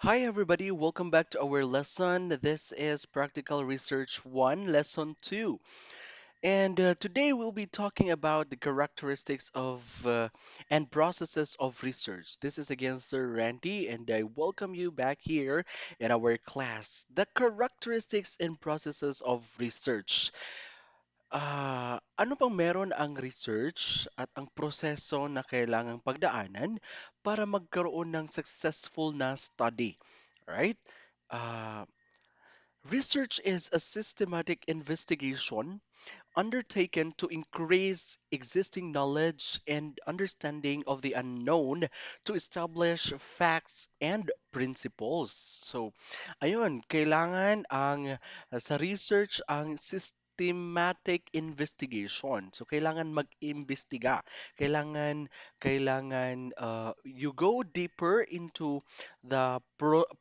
Hi, everybody. Welcome back to our lesson. This is Practical Research 1, Lesson 2. And today we'll be talking about the characteristics of and processes of research. This is again Sir Randy, and I welcome you back here in our class. The characteristics and processes of research. Ano bang meron ang research at ang proseso na kailangang pagdaanan para magkaroon ng successful na study? Right? Uh, Research is a systematic investigation undertaken to increase existing knowledge and understanding of the unknown to establish facts and principles. So, ayun, kailangan sa research ang systematic investigation. So, kailangan mag-imbestiga. Kailangan you go deeper into the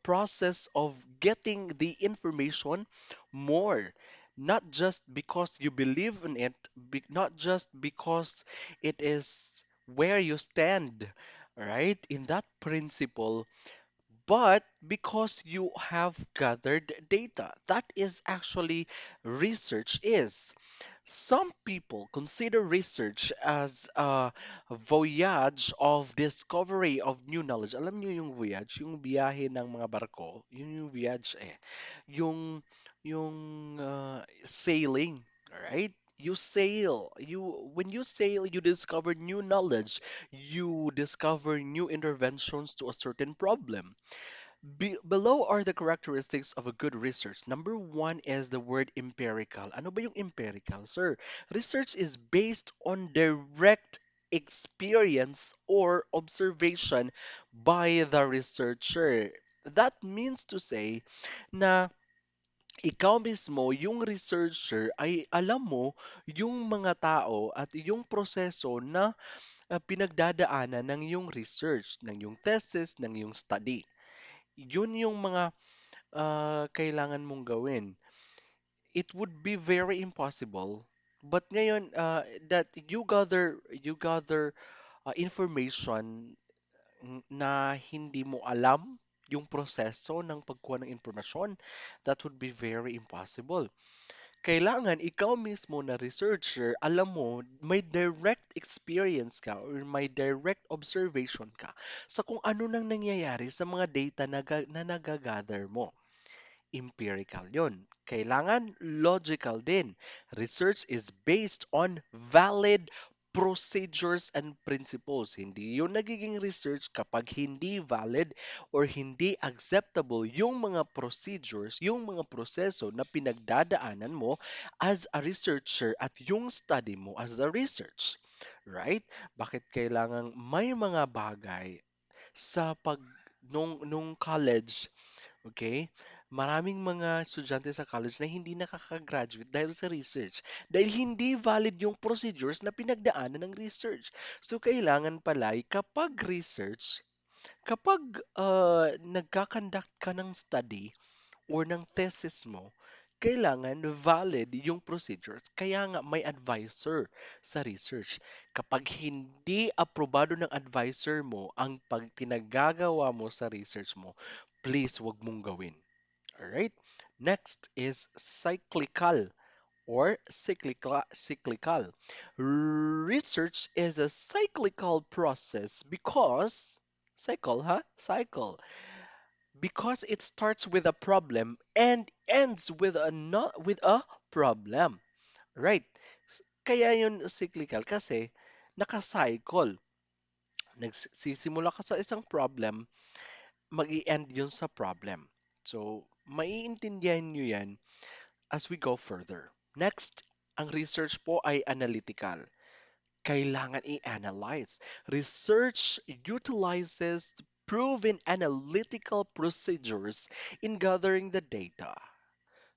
process of getting the information more, not just because you believe in it, not just because it is where you stand, right, in that principle, but because you have gathered data. That is actually research is. Some people consider research as a voyage of discovery of new knowledge. Alam niyo yung voyage, yung biyahe ng mga barko, yun yung voyage eh. Yung sailing, right? You sail. When you sail, you discover new knowledge. You discover new interventions to a certain problem. Below are the characteristics of a good research. Number one is the word empirical. Ano ba yung empirical, sir? Research is based on direct experience or observation by the researcher. That means to say na ikaw mismo, yung researcher, ay alam mo yung mga tao at yung proseso na pinagdadaanan ng yung research, ng yung thesis, ng yung study. Yun yung mga kailangan mong gawin. It would be very impossible. But ngayon, that you gather information na hindi mo alam yung proseso ng pagkuha ng impormasyon, that would be very impossible. Kailangan ikaw mismo na researcher, alam mo, may direct experience ka or may direct observation ka sa kung ano nang nangyayari sa mga data na nagagather mo. Empirical yon. Kailangan logical din. Research is based on valid procedures and principles. Hindi yun nagiging research kapag hindi valid or hindi acceptable yung mga procedures, yung mga proseso na pinagdadaanan mo as a researcher at yung study mo as a research. Right? Bakit kailangang may mga bagay sa nung college. Okay? Maraming mga estudyante sa college na hindi nakaka-graduate dahil sa research. Dahil hindi valid yung procedures na pinagdaanan ng research. So, kailangan pala kapag research, kapag nagkakandak ka ng study or ng thesis mo, kailangan valid yung procedures. Kaya nga may advisor sa research. Kapag hindi aprobado ng advisor mo ang pag pinagagawa mo sa research mo, please wag mong gawin. Alright? Next is cyclical or cyclical. Research is a cyclical process because cycle, huh? Cycle. Because it starts with a problem and ends with a not with a problem. Right? Kaya yun cyclical kasi naka-cycle. Nagsisimula ka sa isang problem, mag-i-end yun sa problem. So, maiintindihan nyo yan as we go further. Next, ang research po ay analytical. Kailangan i-analyze. Research utilizes proven analytical procedures in gathering the data.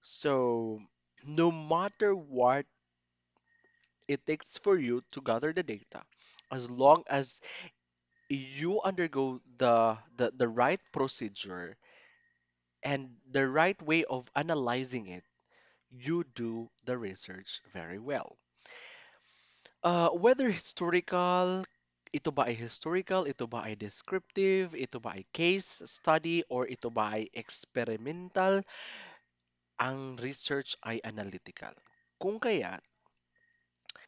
So, no matter what it takes for you to gather the data, as long as you undergo the right procedure and the right way of analyzing it, you do the research very well. Whether historical, Ito ba ay historical? Ito ba ay descriptive? Ito ba ay case study? Or ito ba ay experimental? Ang research ay analytical. Kung kaya,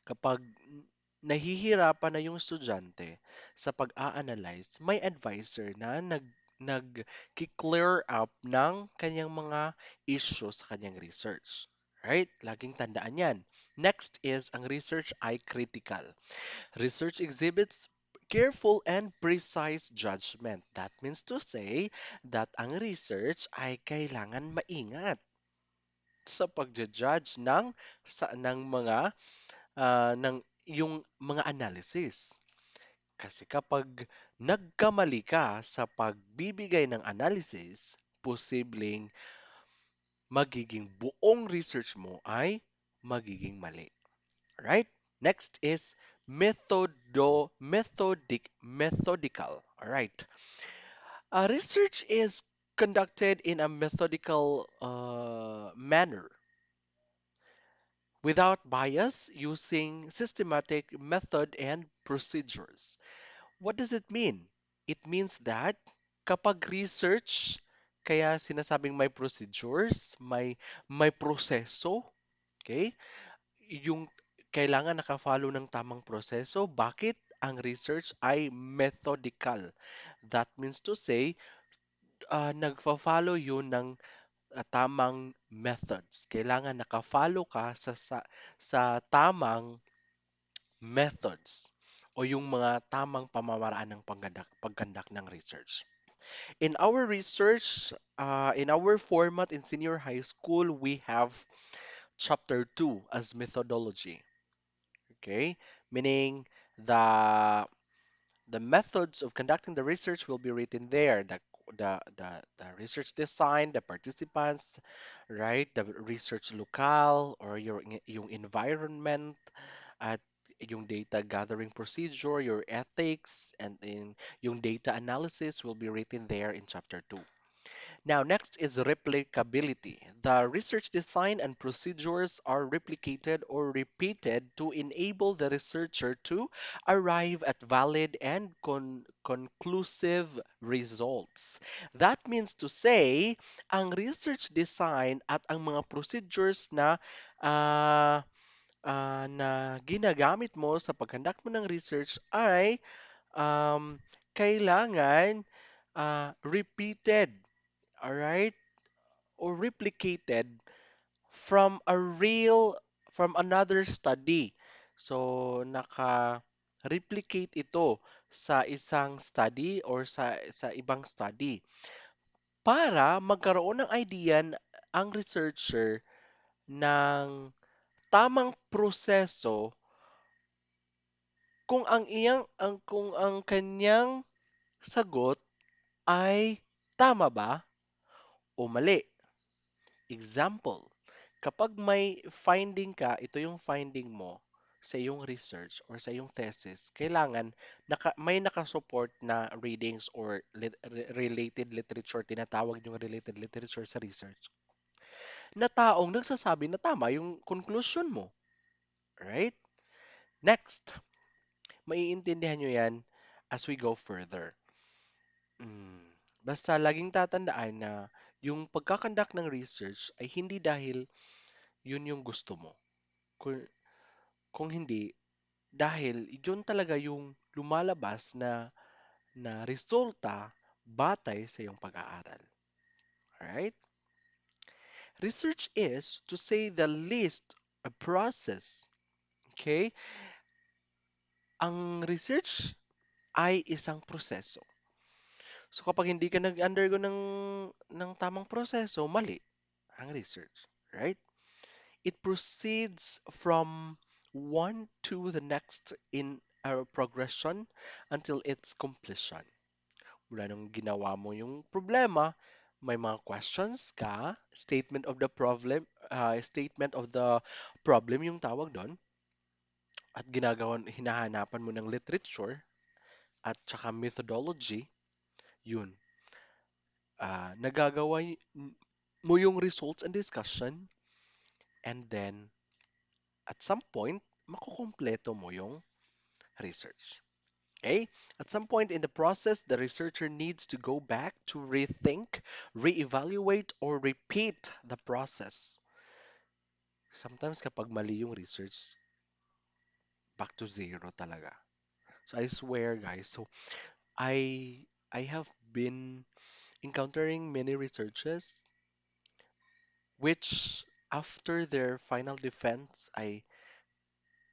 kapag nahihirapan na yung estudyante sa pag-a-analyze, may advisor na nag-clear up ng kanyang mga issue sa kanyang research. Right? Laging tandaan yan. Next is, ang research ay critical. Research exhibits careful and precise judgment. That means to say that ang research ay kailangan maingat sa pagja-judge ng mga ng yung mga analysis. Kasi kapag nagkamali ka sa pagbibigay ng analysis, posibleng magiging buong research mo ay magiging mali. Right? Next is methodical. All right. Research is conducted in a methodical manner without bias using systematic method and procedures. What does it mean? It means that kapag research, kaya sinasabing may procedures, may proseso, okay? Yung kailangan naka-follow ng tamang proseso. Bakit ang research ay methodical? That means to say, nagfa-follow yun ng tamang methods. Kailangan naka-follow ka sa tamang methods o yung mga tamang pamamaraan ng paggandak ng research. In our research, in our format in senior high school, we have chapter 2 as methodology. Okay? Meaning the the methods of conducting the research will be written there. The research design, the participants, right? The research locale or yung environment, at yung data gathering procedure, your ethics, and in yung data analysis will be written there in chapter 2. Now, next is replicability. The research design and procedures are replicated or repeated to enable the researcher to arrive at valid and conclusive results. That means to say, ang research design at ang mga procedures ah, na ginagamit mo sa pagkandak mo ng research ay um, kailangan repeated, alright, or replicated from from another study. So, naka-replicate ito sa isang study or sa ibang study para magkaroon ng idea ang researcher ng tamang proseso kung ang kanyang sagot ay tama ba o mali. Example, kapag may finding ka, ito yung finding mo sa iyong research or sa iyong thesis, kailangan may nakasupport na readings or related literature, tinatawag yung related literature sa research, na taong nagsasabi na tama yung conclusion mo. Right? Next, maiintindihan nyo yan as we go further. Mm, Basta laging tatandaan na yung pagkakandak ng research ay hindi dahil yun yung gusto mo. Kung, kung hindi, dahil yun talaga yung lumalabas na resulta batay sa iyong pag-aaral. Alright? Research is, to say the least, a process. Okay? Ang research ay isang proseso. So kapag hindi ka nag-undergo ng tamang proseso, mali ang research. Right? It proceeds from one to the next in a progression until its completion. Mula nung ginawa mo yung problema, may mga questions ka, statement of the problem yung tawag doon, at hinahanapan mo ng literature at saka methodology, yun. Mo yung results and discussion, and then at some point, makukumpleto mo yung research. Okay? At some point in the process, the researcher needs to go back to rethink, reevaluate, or repeat the process. Sometimes kapag mali yung research, back to zero talaga. So I swear, guys. So I have been encountering many researchers which after their final defense ay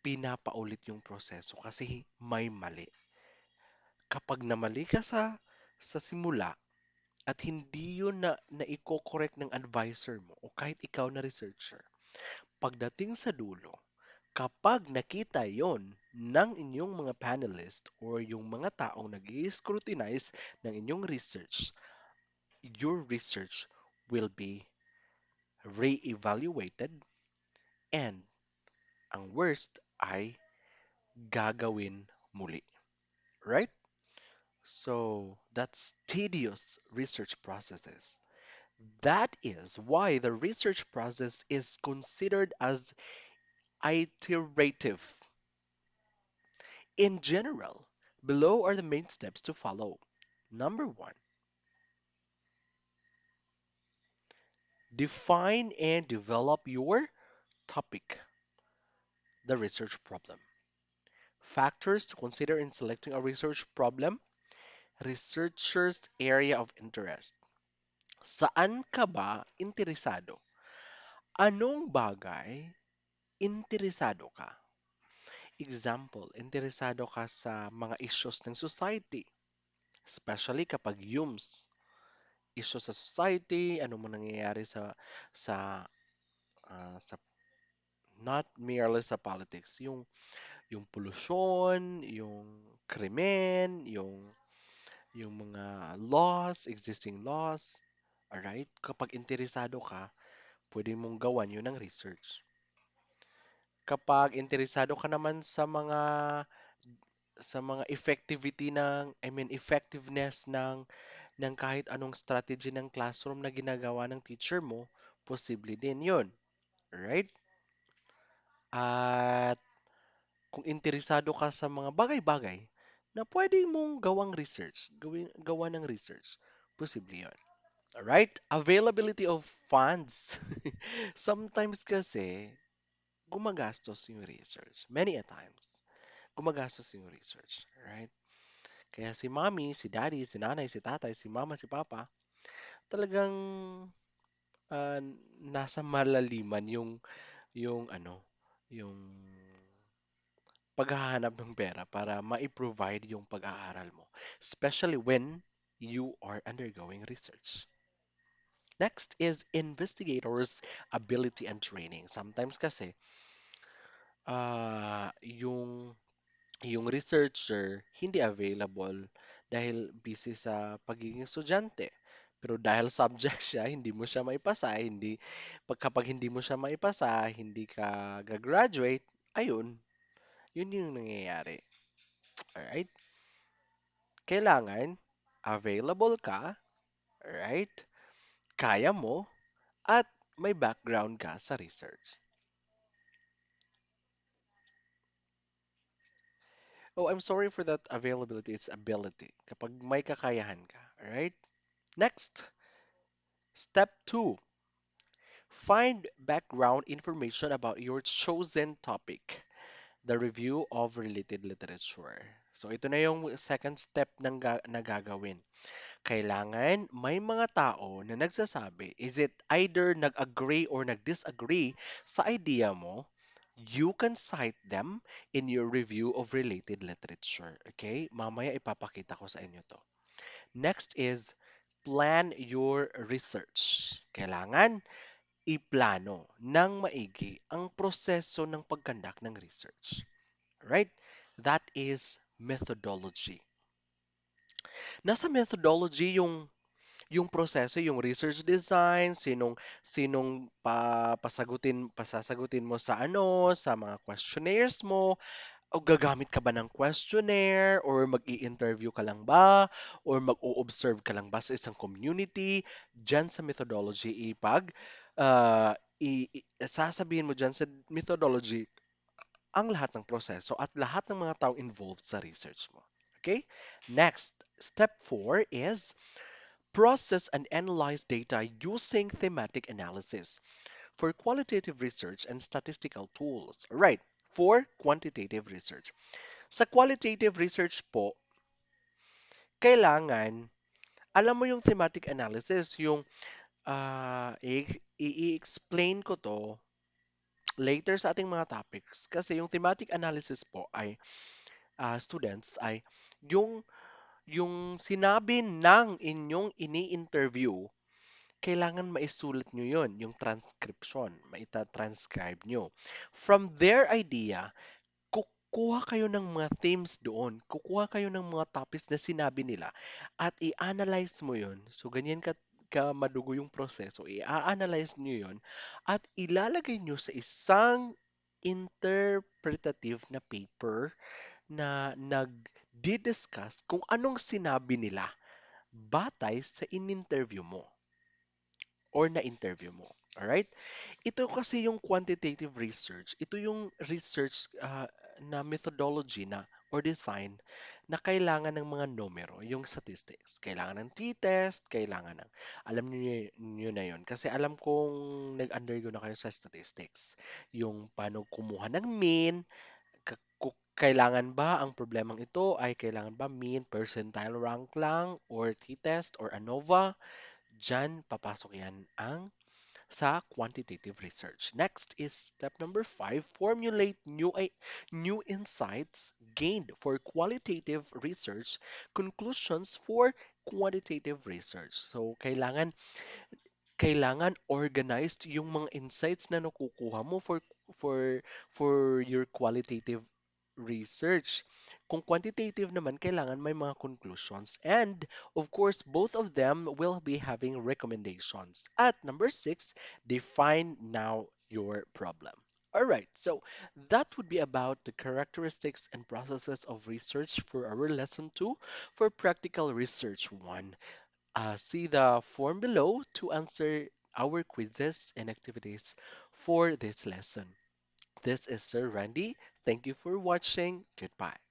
pinapaulit yung proseso kasi may mali. Kapag namali ka sa simula at hindi yun na naiko-correct ng advisor mo o kahit ikaw na researcher, pagdating sa dulo, kapag nakita yon ng inyong mga panelist or yung mga taong nag-i-scrutinize ng inyong research, your research will be re-evaluated and ang worst ay gagawin muli. Right? So that's tedious research processes. That is why the research process is considered as iterative. In general, below are the main steps to follow. Number one, define and develop your topic, the research problem. Factors to consider in selecting a research problem, researcher's area of interest. Saan ka ba interesado? Anong bagay interesado ka? Example, interesado ka sa mga issues ng society, especially kapag YUMS, issues sa society, ano mo nangyayari sa not merely sa politics, yung polusyon, yung krimen, yung mga laws, existing laws. Alright? Kapag interesado ka, pwede mong gawan yun ng research. Kapag interesado ka naman sa mga effectivity effectiveness ng kahit anong strategy ng classroom na ginagawa ng teacher mo, posible din yun. Right? At kung interesado ka sa mga bagay-bagay na pwede mong gawang research, gawa ng research, posible yun. Alright? Availability of funds. Sometimes kasi, gumagastos yung research. Many a times, gumagastos yung research. Right? Kaya si mommy, si daddy, si nanay, si tatay, si mama, si papa, talagang ah, nasa malaliman yung ano, yung paghahanap ng pera para ma-provide yung pag-aaral mo, especially when you are undergoing research. Next is investigators' ability and training. Sometimes kasi, yung researcher hindi available dahil busy sa pagiging estudyante. Pero dahil subject siya, hindi mo siya maipasa, kapag hindi mo siya maipasa, hindi ka gagraduate, ayun, yun yung nangyayari. Alright? Kailangan available ka, right? Kaya mo, at may background ka sa research. Oh, I'm sorry for that availability. It's ability. Kapag may kakayahan ka. Alright? Next, step 2. Find background information about your chosen topic. The review of related literature. So, ito na yung second step na gagawin. Kailangan may mga tao na nagsasabi, is it either nag-agree or nag-disagree sa idea mo, you can cite them in your review of related literature. Okay? Mamaya ipapakita ko sa inyo to. Next is plan your research. Kailangan iplano ng maigi ang proseso ng pagkandak ng research. Right? That is methodology. Nasa methodology yung proseso, yung research design, sinong pasasagutin mo sa mga questionnaires mo, o gagamit ka ba ng questionnaire or mag-i-interview ka lang ba or mag-o-observe ka lang ba sa isang community. Diyan sa methodology sasabihin mo diyan sa methodology ang lahat ng proseso at lahat ng mga tao involved sa research mo. Okay? Next, step four is process and analyze data using thematic analysis for qualitative research and statistical tools. Right, for quantitative research. Sa qualitative research po, kailangan alam mo yung thematic analysis, yung i-explain ko to later sa ating mga topics kasi yung thematic analysis po ay students ay yung sinabi ng inyong ini-interview, kailangan maisulat nyo yon, yung transcription, maita-transcribe nyo. From their idea, kukuha kayo ng mga themes doon, kukuha kayo ng mga topics na sinabi nila at i-analyze mo yon. So, ganyan ka madugo yung proseso. I-analyze nyo yon at ilalagay nyo sa isang interpretative na paper na nag-discuss kung anong sinabi nila batay sa in-interview mo or na-interview mo. Alright? Ito kasi yung quantitative research. Ito yung research na methodology na or design na kailangan ng mga numero, yung statistics. Kailangan ng t-test, kailangan ng, alam niyo na yun. Kasi alam kong nag-undergo na kayo sa statistics. Yung paano kumuha ng mean, kailangan ba ang problemang ito ay kailangan ba mean, percentile rank lang, or t-test, or ANOVA? Diyan papasok yan ang sa quantitative research. Next is step number five, formulate new insights gained for qualitative research, conclusions for quantitative research. So, kailangan organized yung mga insights na nakukuha mo for your qualitative research. Kung quantitative naman, kailangan may mga conclusions. And of course, both of them will be having recommendations. At number six, define now your problem. All right, so that would be about the characteristics and processes of research for our lesson two for practical research one. See the form below to answer our quizzes and activities for this lesson. This is Sir Randy. Thank you for watching. Goodbye.